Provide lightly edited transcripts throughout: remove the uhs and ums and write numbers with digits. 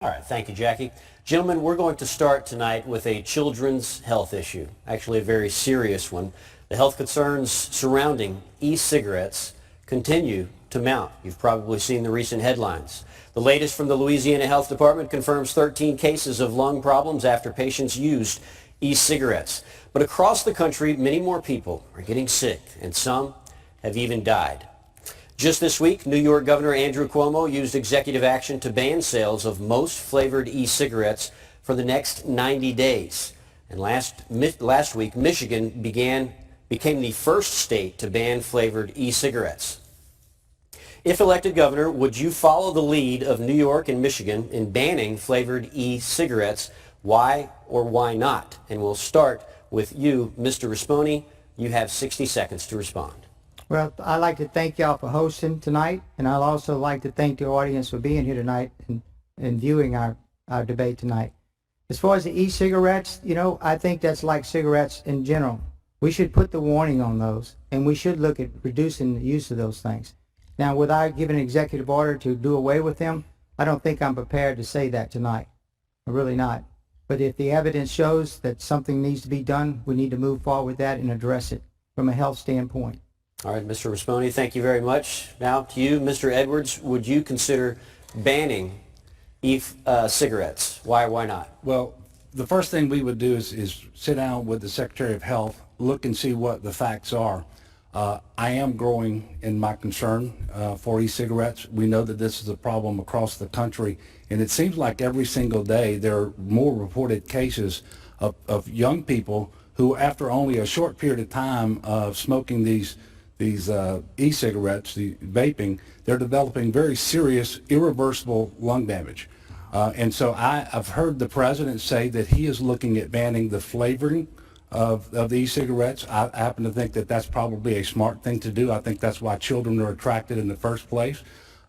All right, thank you, Jackie. Gentlemen, we're going to start tonight with a children's health issue, actually a very serious one. The health concerns surrounding e-cigarettes continue to mount. You've probably seen the recent headlines. The latest from the Louisiana Health Department confirms 13 cases of lung problems after patients used e-cigarettes. But across the country, many more people are getting sick, and some have even died. Just this week, New York Governor Andrew Cuomo used executive action to ban sales of most flavored e-cigarettes for the next 90 days. And last week, Michigan became the first state to ban flavored e-cigarettes. If elected governor, would you follow the lead of New York and Michigan in banning flavored e-cigarettes? Why or why not? And we'll start with you, Mr. Rispone. You have 60 seconds to respond. Well, I'd like to thank y'all for hosting tonight, and I'd also like to thank the audience for being here tonight and viewing our debate tonight. As far as the e-cigarettes, I think that's like cigarettes in general. We should put the warning on those, and we should look at reducing the use of those things. Now, without giving an executive order to do away with them, I don't think I'm prepared to say that tonight. I'm really not. But if the evidence shows that something needs to be done, we need to move forward with that and address it from a health standpoint. All right, Mr. Rispone, thank you very much. Now to you, Mr. Edwards, would you consider banning cigarettes? Why or why not? Well, the first thing we would do is sit down with the Secretary of Health, look and see what the facts are. I am growing in my concern for e-cigarettes. We know that this is a problem across the country, and it seems like every single day there are more reported cases of young people who, after only a short period of time of smoking these e-cigarettes, the vaping, they're developing very serious, irreversible lung damage. And so I've heard the president say that he is looking at banning the flavoring of the e-cigarettes. I happen to think that that's probably a smart thing to do. I think that's why children are attracted in the first place.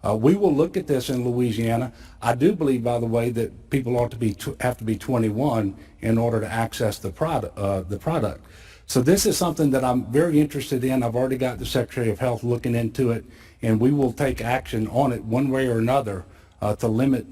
We will look at this in Louisiana. I do believe, by the way, that people ought to have to be 21 in order to access the product. So this is something that I'm very interested in. I've already got the Secretary of Health looking into it, and we will take action on it one way or another to limit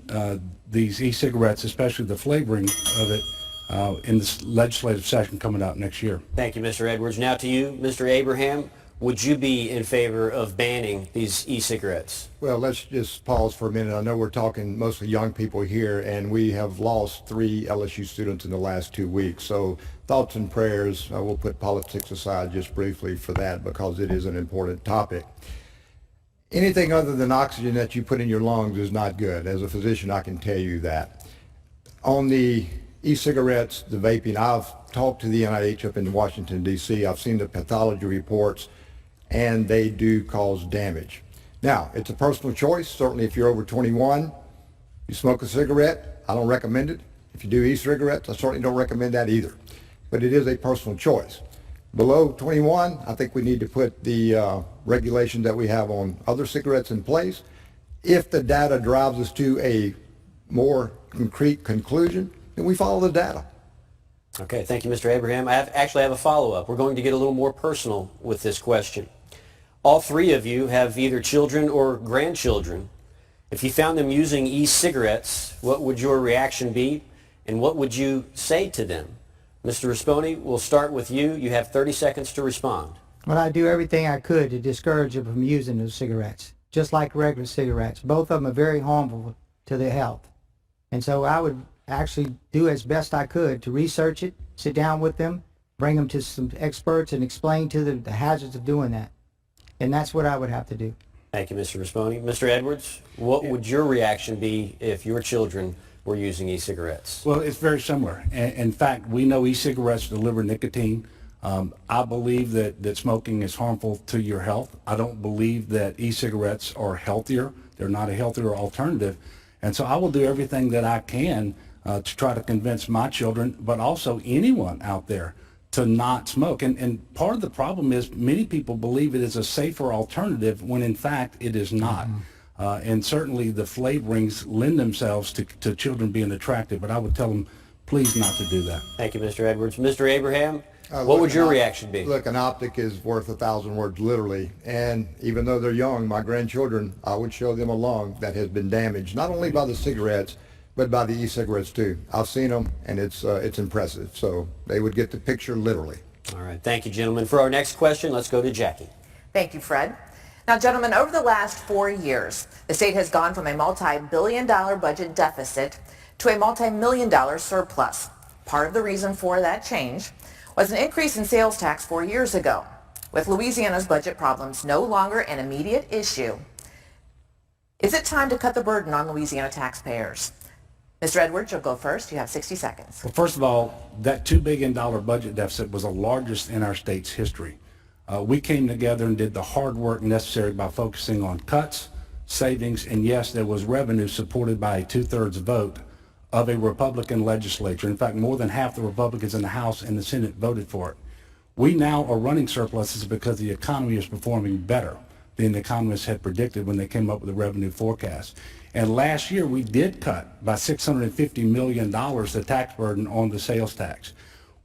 these e-cigarettes, especially the flavoring of it, in this legislative session coming out next year. Thank you, Mr. Edwards. Now to you, Mr. Abraham. Would you be in favor of banning these e-cigarettes? Well, let's just pause for a minute. I know we're talking mostly young people here, and we have lost 3 LSU students in the last 2 weeks. So thoughts and prayers. We'll put politics aside just briefly for that because it is an important topic. Anything other than oxygen that you put in your lungs is not good. As a physician, I can tell you that. On the e-cigarettes, the vaping, I've talked to the NIH up in Washington, D.C. I've seen the pathology reports, and they do cause damage. Now, it's a personal choice. Certainly if you're over 21, you smoke a cigarette, I don't recommend it. If you do e-cigarettes, I certainly don't recommend that either. But it is a personal choice. Below 21, I think we need to put the regulations that we have on other cigarettes in place. If the data drives us to a more concrete conclusion, then we follow the data. Okay, thank you, Mr. Abraham. I actually have a follow-up. We're going to get a little more personal with this question. All 3 of you have either children or grandchildren. If you found them using e-cigarettes, what would your reaction be, and what would you say to them? Mr. Rispone, we'll start with you. You have 30 seconds to respond. Well, I do everything I could to discourage them from using those cigarettes, just like regular cigarettes. Both of them are very harmful to their health. And so I would actually do as best I could to research it, sit down with them, bring them to some experts and explain to them the hazards of doing that. And that's what I would have to do. Thank you, Mr. Rispone. Mr. Edwards, what would your reaction be if your children were using e-cigarettes? Well, it's very similar. In fact, we know e-cigarettes deliver nicotine. I believe that smoking is harmful to your health. I don't believe that e-cigarettes are healthier. They're not a healthier alternative. And so I will do everything that I can to try to convince my children, but also anyone out there, to not smoke. And part of the problem is many people believe it is a safer alternative when in fact it is not. And certainly the flavorings lend themselves to children being attracted, but I would tell them please not to do that. Thank you, Mr. Edwards. Mr. Abraham, what would your reaction be? Look, an optic is worth 1,000 words, literally. And even though they're young, my grandchildren, I would show them a lung that has been damaged, not only by the cigarettes, but by the e-cigarettes too. I've seen them, and it's impressive. So they would get the picture literally. All right, thank you, gentlemen. For our next question, let's go to Jackie. Thank you, Fred. Now, gentlemen, over the last 4 years, the state has gone from a multi-billion-dollar budget deficit to a multi-million-dollar surplus. Part of the reason for that change was an increase in sales tax 4 years ago. With Louisiana's budget problems no longer an immediate issue, is it time to cut the burden on Louisiana taxpayers? Mr. Edwards, you'll go first. You have 60 seconds. Well, first of all, that $2 billion budget deficit was the largest in our state's history. We came together and did the hard work necessary by focusing on cuts, savings, and yes, there was revenue supported by a 2/3 vote of a Republican legislature. In fact, more than half the Republicans in the House and the Senate voted for it. We now are running surpluses because the economy is performing better than the economists had predicted when they came up with the revenue forecast. And last year, we did cut by $650 million the tax burden on the sales tax.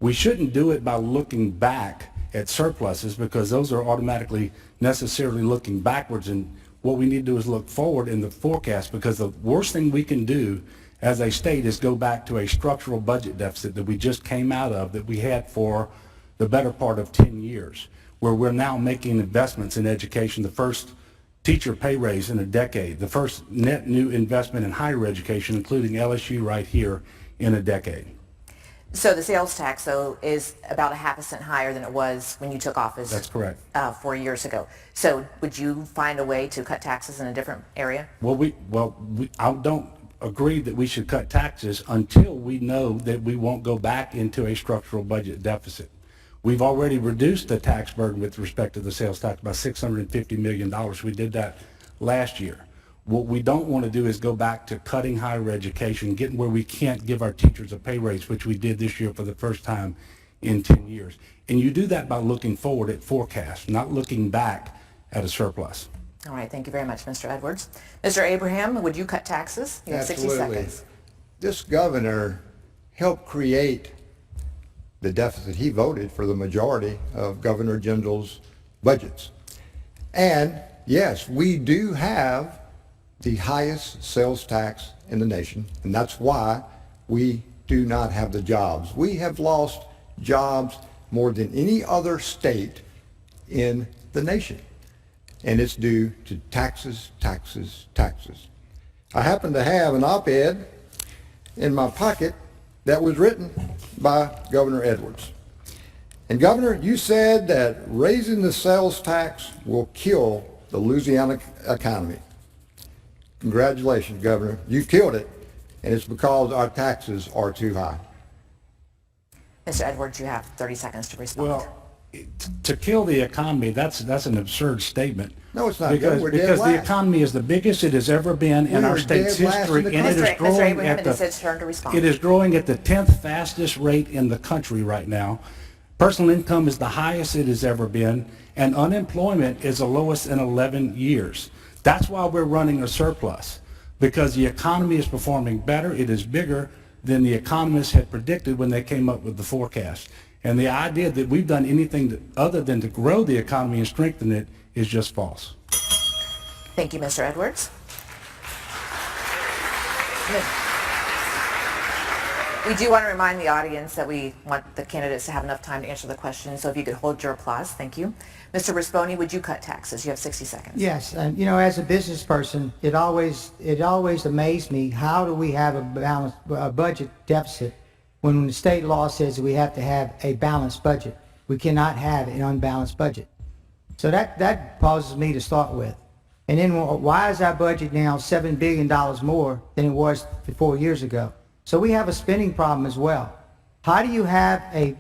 We shouldn't do it by looking back at surpluses because those are automatically necessarily looking backwards, and what we need to do is look forward in the forecast, because the worst thing we can do as a state is go back to a structural budget deficit that we just came out of, that we had for the better part of 10 years, where we're now making investments in education, the first teacher pay raise in a decade, the first net new investment in higher education, including LSU right here, in a decade. So the sales tax, though, is about a half a cent higher than it was when you took office. That's correct. 4 years ago. So would you find a way to cut taxes in a different area? I don't agree that we should cut taxes until we know that we won't go back into a structural budget deficit. We've already reduced the tax burden with respect to the sales tax by $650 million. We did that last year. What we don't want to do is go back to cutting higher education, getting where we can't give our teachers a pay raise, which we did this year for the first time in 10 years. And you do that by looking forward at forecasts, not looking back at a surplus. All right, thank you very much, Mr. Edwards. Mr. Abraham, would you cut taxes? You have 60 seconds. This governor helped create the deficit. He voted for the majority of Governor Jindal's budgets. And yes, we do have the highest sales tax in the nation, and that's why we do not have the jobs. We have lost jobs more than any other state in the nation, and it's due to taxes, taxes, taxes. I happen to have an op-ed in my pocket that was written by Governor Edwards. And Governor, you said that raising the sales tax will kill the Louisiana economy. Congratulations, Governor. You killed it, and it's because our taxes are too high. Mr. Edwards, you have 30 seconds to respond. Well, to kill the economy, that's an absurd statement. No, it's not. Because, We're dead because the last. economy is the biggest it has ever been in We our are state's dead last history, in the and it is Mr. growing Abraham, at it is his turn to respond. it is growing at the 10th fastest rate in the country right now. Personal income is the highest it has ever been, and unemployment is the lowest in 11 years. That's why we're running a surplus, because the economy is performing better. It is bigger than the economists had predicted when they came up with the forecast. And the idea that we've done anything other than to grow the economy and strengthen it is just false. Thank you, Mr. Edwards. We do want to remind the audience that we want the candidates to have enough time to answer the questions, so if you could hold your applause, thank you. Mr. Rispone, would you cut taxes? You have 60 seconds. Yes, and you know, as a business person, it always amazed me, how do we have a budget deficit when the state law says we have to have a balanced budget? We cannot have an unbalanced budget. So that causes me to start with. And then why is our budget now $7 billion more than it was 4 years ago? So we have a spending problem as well. How do you have a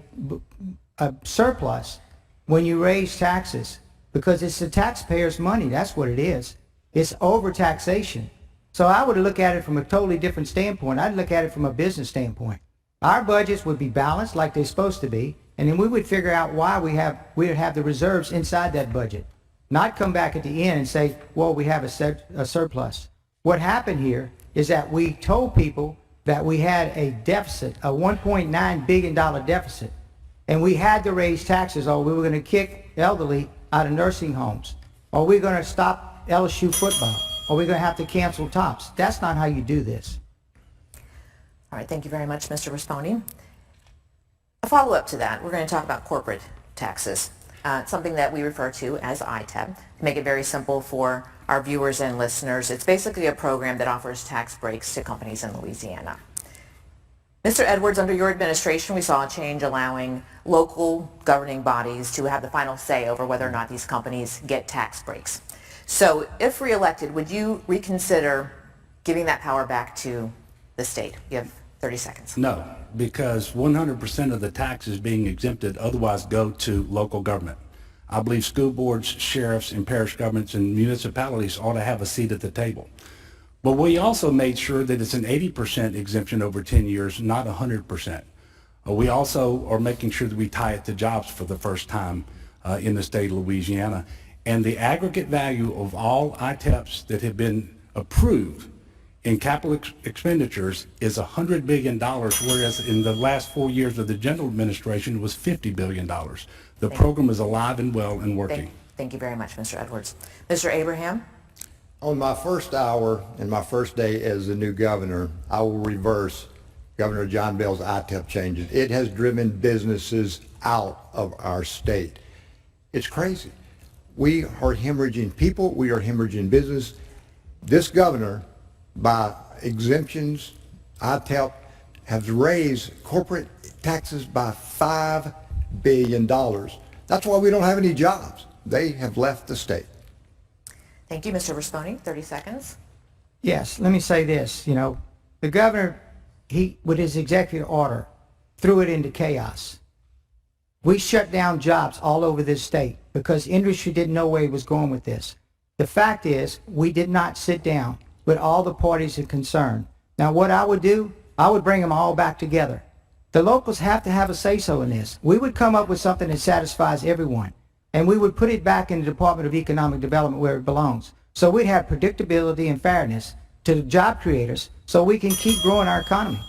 surplus when you raise taxes? Because it's the taxpayers' money, that's what it is. It's overtaxation. So I would look at it from a totally different standpoint. I'd look at it from a business standpoint. Our budgets would be balanced like they're supposed to be, and then we would figure out why we have the reserves inside that budget. Not come back at the end and say, well, we have a surplus. What happened here is that we told people that we had a deficit, a $1.9 billion deficit, and we had to raise taxes, or we were going to kick elderly out of nursing homes, or we're going to stop LSU football, or we're going to have to cancel TOPS. That's not how you do this. All right, thank you very much, Mr. Rispone. A follow-up to that, we're going to talk about corporate taxes, something that we refer to as ITEB. To make it very simple for our viewers and listeners, it's basically a program that offers tax breaks to companies in Louisiana. Mr. Edwards, under your administration, we saw a change allowing local governing bodies to have the final say over whether or not these companies get tax breaks. So if reelected, would you reconsider giving that power back to the state? You have 30 seconds. No, because 100% of the taxes being exempted otherwise go to local government. I believe school boards, sheriffs, and parish governments and municipalities ought to have a seat at the table. But we also made sure that it's an 80% exemption over 10 years, not 100%. We also are making sure that we tie it to jobs for the first time in the state of Louisiana. And the aggregate value of all ITEPs that have been approved in capital expenditures is $100 billion, whereas in the last 4 years of the general administration it was $50 billion. The program is alive and well and working. Thank you very much, Mr. Edwards. Mr. Abraham? On my first hour and my first day as the new governor, I will reverse Governor John Bell's ITEP changes. It has driven businesses out of our state. It's crazy. We are hemorrhaging people. We are hemorrhaging business. This governor, by exemptions, ITEP, has raised corporate taxes by $5 billion. That's why we don't have any jobs. They have left the state. Thank you, Mr. Rispone. 30 seconds. Yes, let me say this. You know, the governor, he, with his executive order, threw it into chaos. We shut down jobs all over this state because industry didn't know where he was going with this. The fact is, we did not sit down with all the parties concerned. Now, what I would do, I would bring them all back together. The locals have to have a say-so in this. We would come up with something that satisfies everyone, and we would put it back in the Department of Economic Development where it belongs. So we'd have predictability and fairness to the job creators so we can keep growing our economy.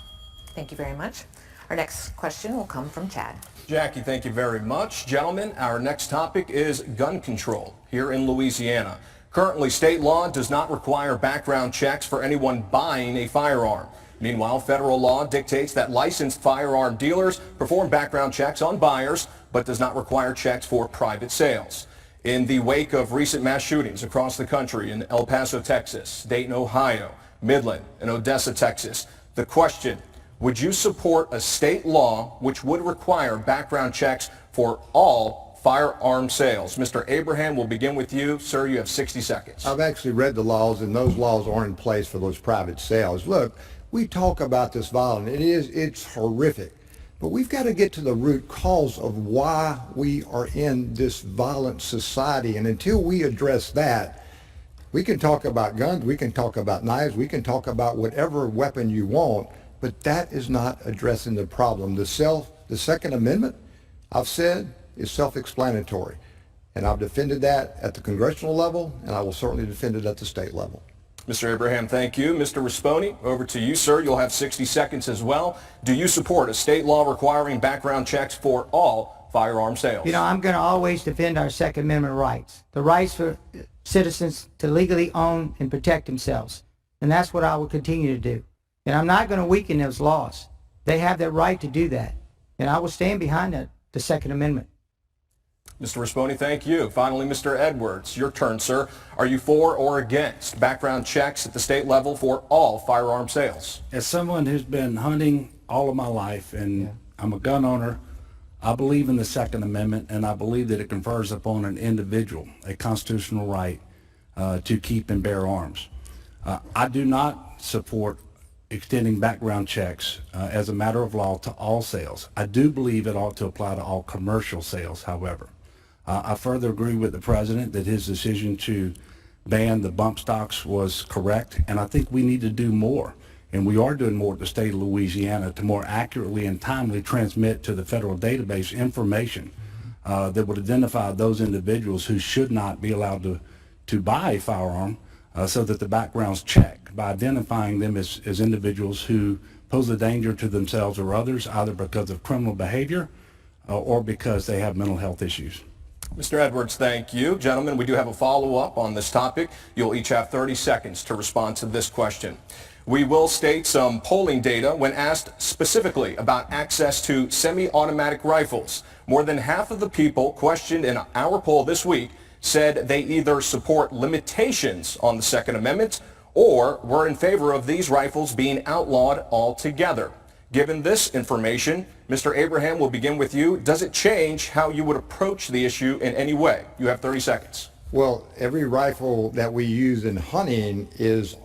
Thank you very much. Our next question will come from Chad. Jackie, thank you very much. Gentlemen, our next topic is gun control here in Louisiana. Currently, state law does not require background checks for anyone buying a firearm. Meanwhile, federal law dictates that licensed firearm dealers perform background checks on buyers, but does not require checks for private sales. In the wake of recent mass shootings across the country in El Paso, Texas, Dayton, Ohio, Midland, and Odessa, Texas, the question: would you support a state law which would require background checks for all firearm sales? Mr. Abraham, we'll begin with you. Sir, you have 60 seconds. I've actually read the laws, and those laws aren't in place for those private sales. Look, we talk about this violence. It's horrific. But we've got to get to the root cause of why we are in this violent society. And until we address that, we can talk about guns, we can talk about knives, we can talk about whatever weapon you want, but that is not addressing the problem. The Second Amendment, I've said, is self-explanatory. And I've defended that at the congressional level, and I will certainly defend it at the state level. Mr. Abraham, thank you. Mr. Rispone, over to you, sir. You'll have 60 seconds as well. Do you support a state law requiring background checks for all firearm sales? You know, I'm going to always defend our Second Amendment rights, the rights for citizens to legally own and protect themselves. And that's what I will continue to do. And I'm not going to weaken those laws. They have the right to do that. And I will stand behind the Second Amendment. Mr. Rispone, thank you. Finally, Mr. Edwards, your turn, sir. Are you for or against background checks at the state level for all firearm sales? As someone who's been hunting all of my life, and I'm a gun owner, I believe in the Second Amendment, and I believe that it confers upon an individual a constitutional right to keep and bear arms. I do not support extending background checks as a matter of law to all sales. I do believe it ought to apply to all commercial sales, however. I further agree with the president that his decision to ban the bump stocks was correct, and I think we need to do more. And we are doing more at the state of Louisiana to more accurately and timely transmit to the federal database information that would identify those individuals who should not be allowed to buy a firearm so that the background's checked by identifying them as individuals who pose a danger to themselves or others, either because of criminal behavior or because they have mental health issues. Mr. Edwards, thank you. Gentlemen, we do have a follow-up on this topic. You'll each have 30 seconds to respond to this question. We will state some polling data when asked specifically about access to semi-automatic rifles. More than half of the people questioned in our poll this week said they either support limitations on the Second Amendment or were in favor of these rifles being outlawed altogether. Given this information, Mr. Abraham, will begin with you. Does it change how you would approach the issue in any way? You have 30 seconds. Well, every rifle that we use in hunting is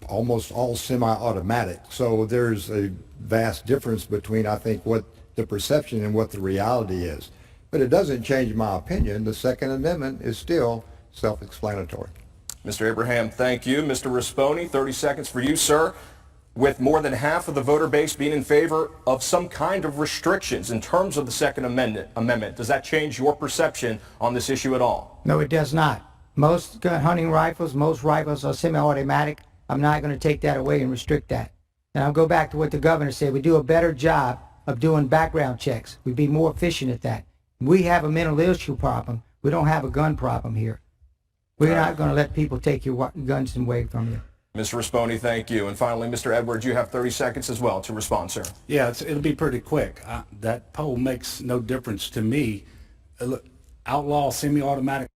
almost all semi-automatic. So there's a vast difference between, I think, what the perception and what the reality is. But it doesn't change my opinion. The Second Amendment is still self-explanatory. Mr. Abraham, thank you. Mr. Rispone, 30 seconds for you, sir. With more than half of the voter base being in favor of some kind of restrictions in terms of the Second Amendment, does that change your perception on this issue at all? No, it does not. Most hunting rifles, most rifles are semi-automatic. I'm not going to take that away and restrict that. And I'll go back to what the governor said. We do a better job of doing background checks. We'd be more efficient at that. We have a mental issue problem. We don't have a gun problem here. We're not going to let people take your guns away from you. Mr. Rispone, thank you. And finally, Mr. Edwards, you have 30 seconds as well to respond, sir. Yeah, it'll be pretty quick. That poll makes no difference to me. Look, outlaw semi-automatic